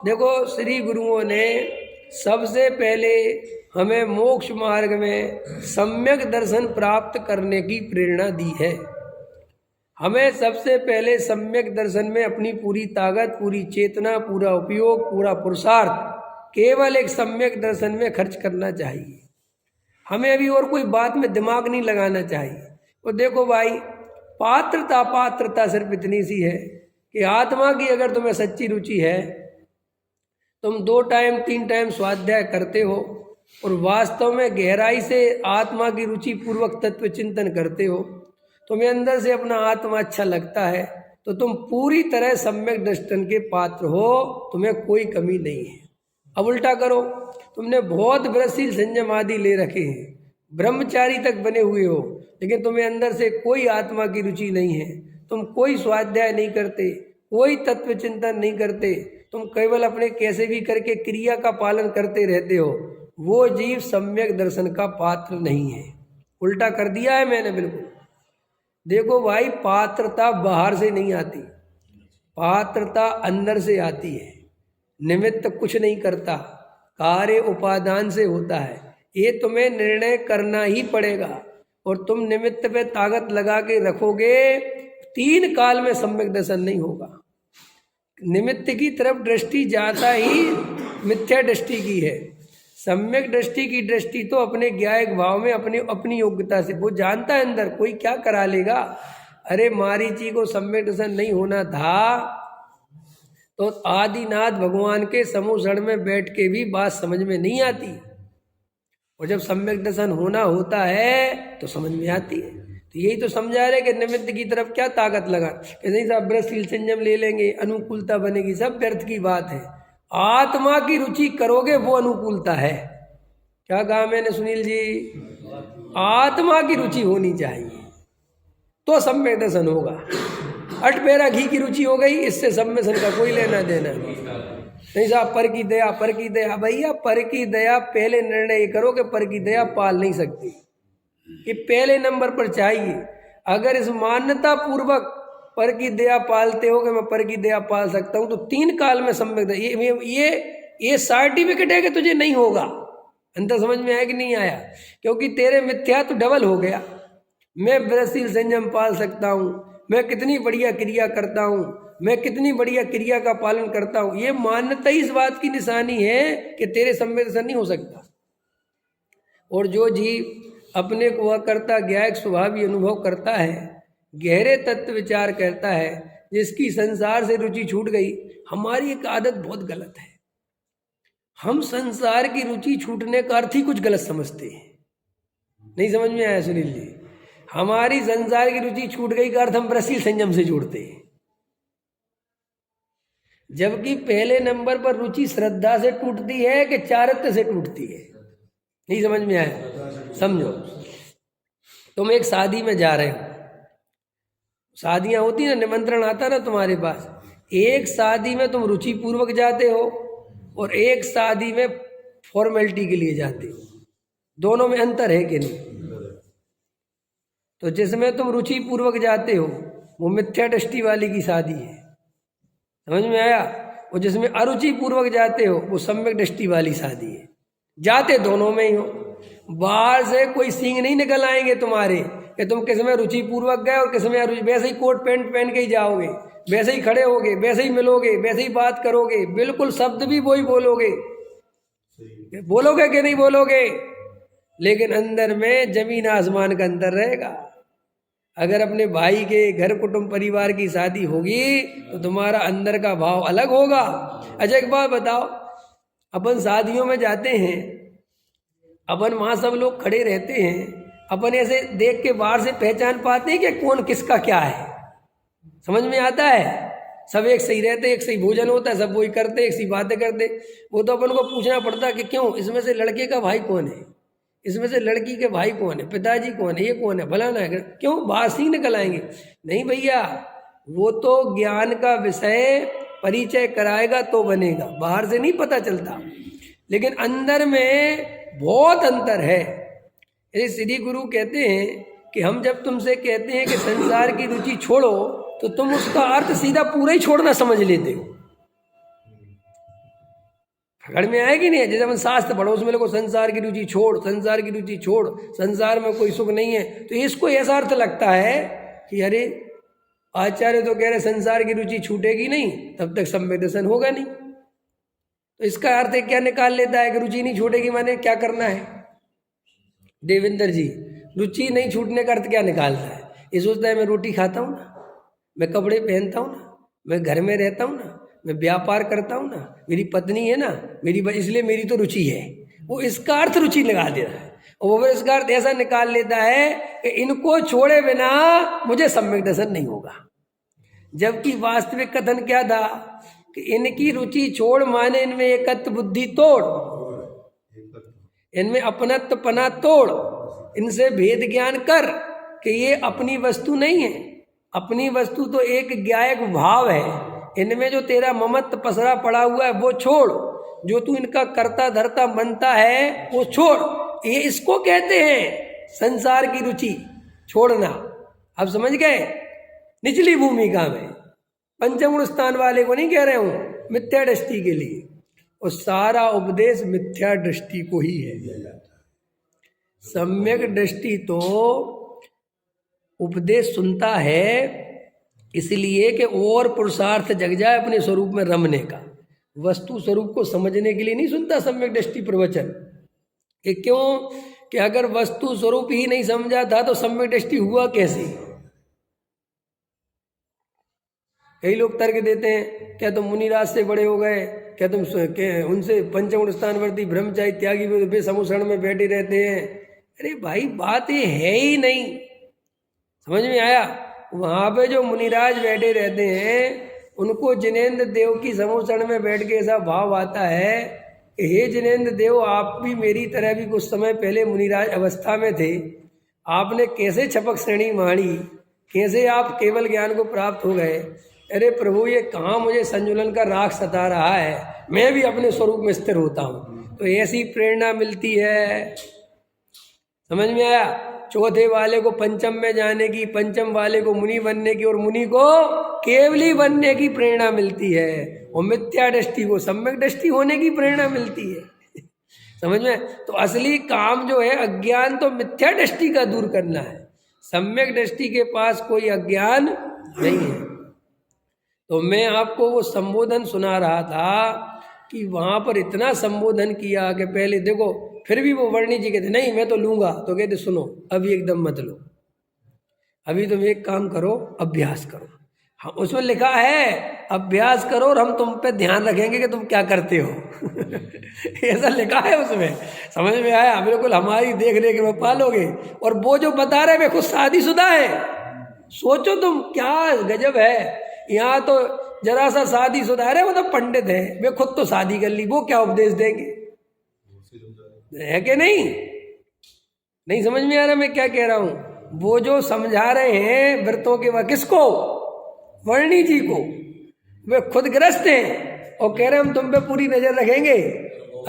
देखो, श्री गुरुओं ने सबसे पहले हमें मोक्ष मार्ग में सम्यक दर्शन प्राप्त करने की प्रेरणा दी है। हमें सबसे पहले सम्यक दर्शन में अपनी पूरी ताकत, पूरी चेतना, पूरा उपयोग, पूरा पुरुषार्थ केवल एक सम्यक दर्शन में खर्च करना चाहिए। हमें अभी और कोई बात में दिमाग नहीं लगाना चाहिए। और देखो भाई, पात्रता सिर्फ इतनी सी है कि आत्मा की अगर तुम्हें सच्ची रुचि है, तुम 2 टाइम 3 टाइम स्वाध्याय करते हो और वास्तव में गहराई से आत्मा की रुचि पूर्वक तत्व चिंतन करते हो, तुम्हें अंदर से अपना आत्मा अच्छा लगता है, तो तुम पूरी तरह सम्यक दर्शन के पात्र हो, तुम्हें कोई कमी नहीं है। अब उल्टा करो, तुमने बहुत व्रतशील संयम आदि ले रखे हैं, ब्रह्मचारी तक बने हुए हो, लेकिन तुम्हें अंदर से कोई आत्मा की रुचि नहीं है, तुम कोई स्वाध्याय नहीं करते, कोई तत्व चिंतन नहीं करते, तुम केवल अपने कैसे भी करके क्रिया का पालन करते रहते हो, वो जीव सम्यक दर्शन का पात्र नहीं है। उल्टा कर दिया है मैंने बिल्कुल। देखो भाई, पात्रता बाहर से नहीं आती, पात्रता अंदर से आती है। निमित्त कुछ नहीं करता, कार्य उपादान से होता है। ये तुम्हें निर्णय करना ही पड़ेगा, और तुम निमित्त पे ताकत लगा के रखोगे, 3 काल में सम्यक दर्शन नहीं होगा। निमित्त की तरफ दृष्टि जाता ही मिथ्या दृष्टि की है। सम्यक दृष्टि की दृष्टि तो अपने ज्ञायक भाव में अपनी योग्यता से, वो जानता है अंदर कोई क्या करा लेगा। अरे मारीची को सम्यक दर्शन नहीं होना था तो आदिनाथ भगवान के समूह में बैठ के भी बात समझ में नहीं आती, और जब सम्यक दर्शन होना होता है तो समझ में आती है। तो यही तो समझा रहे कि निमित्त की तरफ क्या ताकत लगा कि नहीं साहब व्रतशील संयम ले लेंगे, अनुकूलता बनेगी, सब व्यर्थ की बात है। आत्मा की रुचि करोगे वो अनुकूलता है। क्या कहा मैंने सुनील जी? आत्मा की रुचि होनी चाहिए तो सम्यक दर्शन होगा। 8 पैरा घी की रुचि हो गई, इससे सम्यक दर्शन का कोई लेना देना नहीं साहब। पर की दया, पर की दया, भैया पर की दया पहले निर्णय करो कि पर की दया पाल नहीं सकती, कि पहले नंबर पर चाहिए। अगर इस मान्यता पूर्वक पर की दया पालते हो कि मैं पर की दया पाल सकता हूं, तो 3 काल में सम्यक ये सर्टिफिकेट है कि तुझे नहीं होगा। अंतर समझ में आया कि नहीं आया? क्योंकि तेरे मिथ्या तो डबल हो गया। मैं व्रतशील संयम पाल सकता हूं, मैं कितनी बढ़िया क्रिया करता हूं, मैं कितनी बढ़िया क्रिया का पालन करता हूं, ये मान्यता इस बात की निशानी है कि तेरे सम्यक दर्शन नहीं हो सकता। और जो जीव अपने को वह करता ज्ञायक स्वभावी अनुभव करता है, गहरे तत्व विचार करता है, जिसकी संसार से रुचि छूट गई। हमारी एक आदत बहुत गलत है, हम संसार की रुचि छूटने का अर्थ ही कुछ गलत समझते हैं। नहीं समझ में आया सुनील जी? हमारी संसार की रुचि छूट गई का अर्थ हम व्रतशील संयम से जोड़ते हैं, जबकि पहले नंबर पर रुचि श्रद्धा से टूटती है कि चारित्र्य से टूटती है। नहीं समझ में आया? समझो, तुम एक शादी में जा रहे हो, शादियां होती ना, निमंत्रण आता ना तुम्हारे पास। एक शादी में तुम रुचि पूर्वक जाते हो और एक शादी में फॉर्मेलिटी के लिए जाते हो। दोनों में अंतर है कि नहीं? तो जिसमें तुम रुचि पूर्वक जाते हो वो मिथ्या दृष्टि वाली की शादी है, समझ में आया? और जिसमें अरुचि पूर्वक जाते हो वो सम्यक दृष्टि वाली शादी है। जाते दोनों में ही हो, बाहर से कोई सींग नहीं निकल आएंगे तुम्हारे कि तुम किसमें रुचि पूर्वक गए और किसमें अरुचि। वैसे ही कोट पैंट पहन के ही जाओगे, वैसे ही खड़े होगे, वैसे ही मिलोगे, वैसे ही बात करोगे, बिल्कुल शब्द भी वही बोलोगे। बोलोगे कि नहीं बोलोगे? लेकिन अंदर में जमीन आसमान का अंतर रहेगा। अगर अपने भाई के घर कुटुंब परिवार की शादी होगी तो तुम्हारा अंदर का भाव अलग होगा। अच्छा एक बात बताओ, अपन शादियों में जाते हैं, अपन वहाँ सब लोग खड़े रहते हैं, अपन ऐसे देख के बाहर से पहचान पाते हैं कि कौन किसका क्या है? समझ में आता है? सब एक सही रहते, एक सही भोजन होता है, सब वही करते, एक सही बातें करते। वो तो अपन को पूछना पड़ता है कि क्यों, इसमें से लड़के का भाई कौन है, इसमें से लड़की के भाई कौन है, पिताजी कौन है, ये कौन है, फलाना है, क्यों बाहर से ही निकल आएंगे? नहीं भैया, वो तो ज्ञान का विषय परिचय कराएगा तो बनेगा, बाहर से नहीं पता चलता। लेकिन अंदर में बहुत अंतर है। ये श्री गुरु कहते हैं कि हम जब तुमसे कहते हैं कि संसार की रुचि छोड़ो, तो तुम उसका अर्थ सीधा पूरा ही छोड़ना समझ लेते हो। पकड़ में आएगी नहीं। जैसे अपन शास्त्र पढ़ो उसमें लोगों संसार की रुचि छोड़, संसार की रुचि छोड़, संसार में कोई सुख नहीं है, तो इसको ऐसा अर्थ लगता है कि अरे आचार्य तो कह रहे संसार की रुचि छूटेगी नहीं तब तक सम्यक दर्शन होगा नहीं। तो इसका अर्थ है क्या निकाल लेता है कि रुचि नहीं छूटेगी, माने क्या करना है देवेंद्र जी? रुचि नहीं छूटने का अर्थ क्या निकालता है? ये सोचता है मैं रोटी खाता हूँ ना, मैं कपड़े पहनता हूँ ना, मैं घर में रहता हूँ ना, मैं व्यापार करता हूँ ना, मेरी पत्नी है ना मेरी, इसलिए मेरी तो रुचि है। वो इसका अर्थ रुचि निकाल देता है, और वो इसका अर्थ ऐसा निकाल लेता है कि इनको छोड़े बिना मुझे सम्यक दर्शन नहीं होगा। जबकि वास्तविक कथन क्या था कि इनकी रुचि छोड़ माने इनमें एकत्व बुद्धि तोड़, इनमें अपनत्व पना तोड़, इनसे भेद ज्ञान कर कि ये अपनी वस्तु नहीं है। अपनी वस्तु तो एक ज्ञायक भाव है। इनमें जो तेरा ममत्व पसरा पड़ा हुआ है वो छोड़, जो तू इनका करता धरता बनता है वो छोड़। ये इसको कहते हैं संसार की रुचि छोड़ना। अब समझ गए? निचली भूमिका में पंचम गुण स्थान वाले को नहीं कह रहे हूं, मिथ्या दृष्टि के लिए। और सारा उपदेश मिथ्या दृष्टि को ही है। सम्यक दृष्टि तो उपदेश सुनता है इसलिए कि और पुरुषार्थ जग जाए अपने स्वरूप में रमने का, वस्तु स्वरूप को समझने के लिए नहीं सुनता सम्यक दृष्टि प्रवचन। कि क्यों? कि अगर वस्तु स्वरूप ही नहीं समझा था तो सम्यक दृष्टि हुआ कैसे? कई लोग तर्क देते हैं, क्या तुम मुनिराज से बड़े हो गए, क्या तुम उनसे पंचम स्थानवर्ती ब्रह्मचारी त्यागी वे समुसरण में बैठे रहते हैं। अरे भाई बात ये है ही नहीं। समझ में आया? वहां पे जो मुनिराज बैठे रहते हैं उनको जिनेन्द्र देव की समुसरण में बैठ के ऐसा भाव आता है कि हे जिनेन्द्र देव, आप भी मेरी तरह भी कुछ समय पहले मुनिराज अवस्था में थे, आपने कैसे छपक श्रेणी माणी, कैसे आप केवल ज्ञान को प्राप्त हो गए। अरे प्रभु, ये कहाँ मुझे संजुलन का राग सता रहा है, मैं भी अपने स्वरूप में स्थिर होता हूँ। तो ऐसी प्रेरणा मिलती है। समझ में आया? चौथे वाले को पंचम में जाने की, पंचम वाले को मुनि बनने की, और मुनि को केवली बनने की प्रेरणा मिलती है। और मिथ्या दृष्टि को सम्यक दृष्टि होने की प्रेरणा मिलती है। समझ में? तो असली काम जो है अज्ञान तो मिथ्या दृष्टि का दूर करना है। सम्यक दृष्टि के पास कोई अज्ञान नहीं है। तो मैं आपको वो संबोधन सुना रहा था कि वहाँ पर इतना संबोधन किया कि पहले देखो, फिर भी वो वर्णी जी कहते नहीं मैं तो लूँगा, तो कहते सुनो अभी एकदम मत लो, अभी तुम एक काम करो, अभ्यास करो। हाँ, उसमें लिखा है अभ्यास करो और हम तुम पे ध्यान रखेंगे कि तुम क्या करते हो। ऐसा लिखा है उसमें। समझ में आया? बिल्कुल हमारी देख रेख में पालोगे। और वो जो बता रहे वे खुद शादीशुदा है। सोचो तुम क्या गजब है। यहाँ तो जरा सा शादीशुदा है, वो तो पंडित है, वे खुद तो शादी कर ली, वो क्या उपदेश देंगे? है कि नहीं? नहीं समझ में आ रहा मैं क्या कह रहा हूँ? वो जो समझा रहे हैं व्रतों के, वह किसको? वर्णी जी को। वे खुद ग्रस्त हैं और कह रहे हम तुम पे पूरी नजर रखेंगे,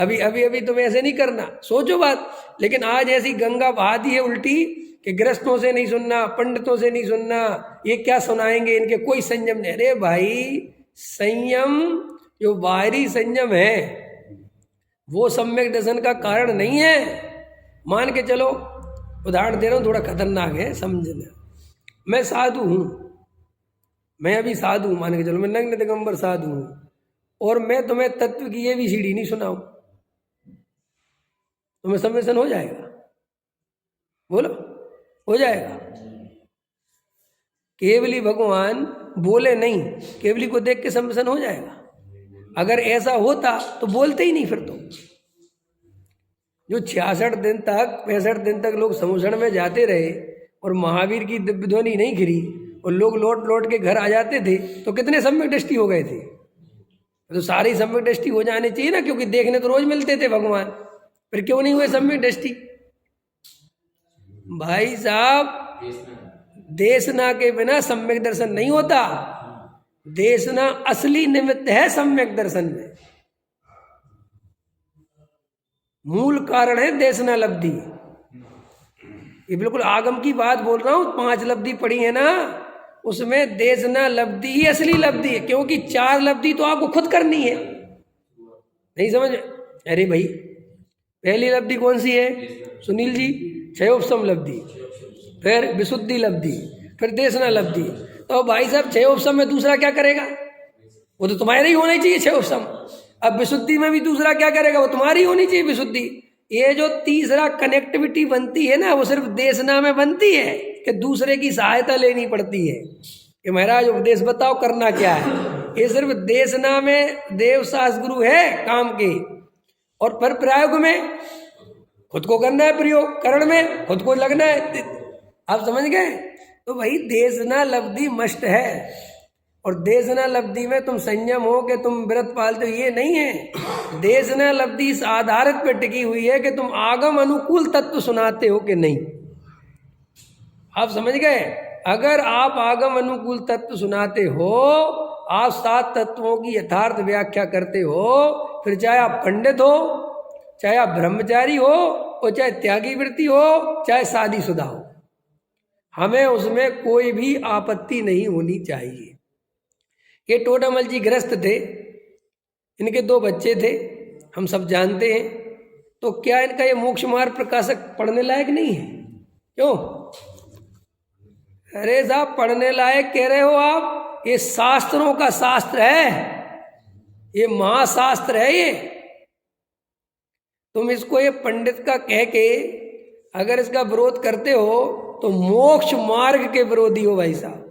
अभी अभी अभी तुम ऐसे नहीं करना। सोचो बात। लेकिन आज ऐसी गंगा बहा दी है उल्टी कि गृहस्थों से नहीं सुनना, पंडितों से नहीं सुनना, ये क्या सुनाएंगे, इनके कोई संयम नहीं। अरे भाई, संयम जो बाहरी संयम है वो सम्यक दर्शन का कारण नहीं है। मान के चलो, उदाहरण दे रहा हूँ, थोड़ा खतरनाक है समझना। मैं साधु हूँ, मैं अभी साधु हूँ, मान के चलो मैं नग्न दिगंबर साधु हूँ, और मैं तुम्हें तत्व की ये भी सीढ़ी नहीं सुनाऊँ, तुम्हें सम्यसन हो जाएगा? बोलो, हो जाएगा? केवली भगवान बोले नहीं, केवली को देख के सम्यसन हो जाएगा? अगर ऐसा होता तो बोलते ही नहीं। फिर तो जो 66 दिन तक 65 दिन तक लोग समुसरण में जाते रहे और महावीर की दिव्य ध्वनि नहीं गिरी और लोग लौट लौट के घर आ जाते थे, तो कितने सम्यक दृष्टि हो गए थे? तो सारी सम्यक दृष्टि हो जाने चाहिए ना, क्योंकि देखने तो रोज मिलते थे भगवान, फिर क्यों नहीं हुए सम्यक दृष्टि? भाई साहब, देशना के बिना सम्यक दर्शन नहीं होता। देशना असली निमित्त है सम्यक दर्शन में, मूल कारण है देशना लब्धि। ये बिल्कुल आगम की बात बोल रहा हूं। 5 लब्धि पड़ी है ना, उसमें देशना लब्धि ही असली लब्धि है, क्योंकि 4 लब्धि तो आपको खुद करनी है। नहीं समझ? अरे भाई, पहली लब्धि कौन सी है सुनील जी? क्षयोपशम लब्धि, फिर विशुद्धि लब्धि, फिर देशना लब्धि। तो भाई साहब क्षयोपशम में दूसरा क्या करेगा? वो तो तुम्हारे ही होना चाहिए क्षयोपशम। अब विशुद्धि में भी दूसरा क्या करेगा? वो तुम्हारी होनी चाहिए विशुद्धि। ये जो तीसरा कनेक्टिविटी बनती है ना, वो सिर्फ देशना में बनती है कि दूसरे की सहायता लेनी पड़ती है कि महाराज उपदेश बताओ करना क्या है। ये सिर्फ देशना में देव शास्त्र गुरु है काम के, और पर प्रयोग में खुद को करना है, प्रयोग करण में खुद को लगना है। आप समझ गए? तो भाई देशना लब्धि मस्ट है, और देशना लब्धि में तुम संयम हो कि तुम व्रत पालते हो, ये नहीं है। देशना लब्धि इस आधारित पर टिकी हुई है कि तुम आगम अनुकूल तत्व सुनाते हो कि नहीं। आप समझ गए? अगर आप आगम अनुकूल तत्व सुनाते हो, आप 7 तत्वों की यथार्थ व्याख्या करते हो, फिर चाहे आप पंडित हो, चाहे आप ब्रह्मचारी हो, और चाहे त्यागी वृत्ति हो, चाहे शादीशुदा हो, हमें उसमें कोई भी आपत्ति नहीं होनी चाहिए। ये टोडामल जी गृहस्थ थे, इनके 2 बच्चे थे, हम सब जानते हैं। तो क्या इनका ये मोक्ष मार्ग प्रकाशक पढ़ने लायक नहीं है? क्यों? अरे साहब पढ़ने लायक कह रहे हो आप? ये शास्त्रों का शास्त्र है, ये महाशास्त्र है। ये तुम इसको ये पंडित का कह के अगर इसका विरोध करते हो तो मोक्ष मार्ग के विरोधी हो भाई साहब।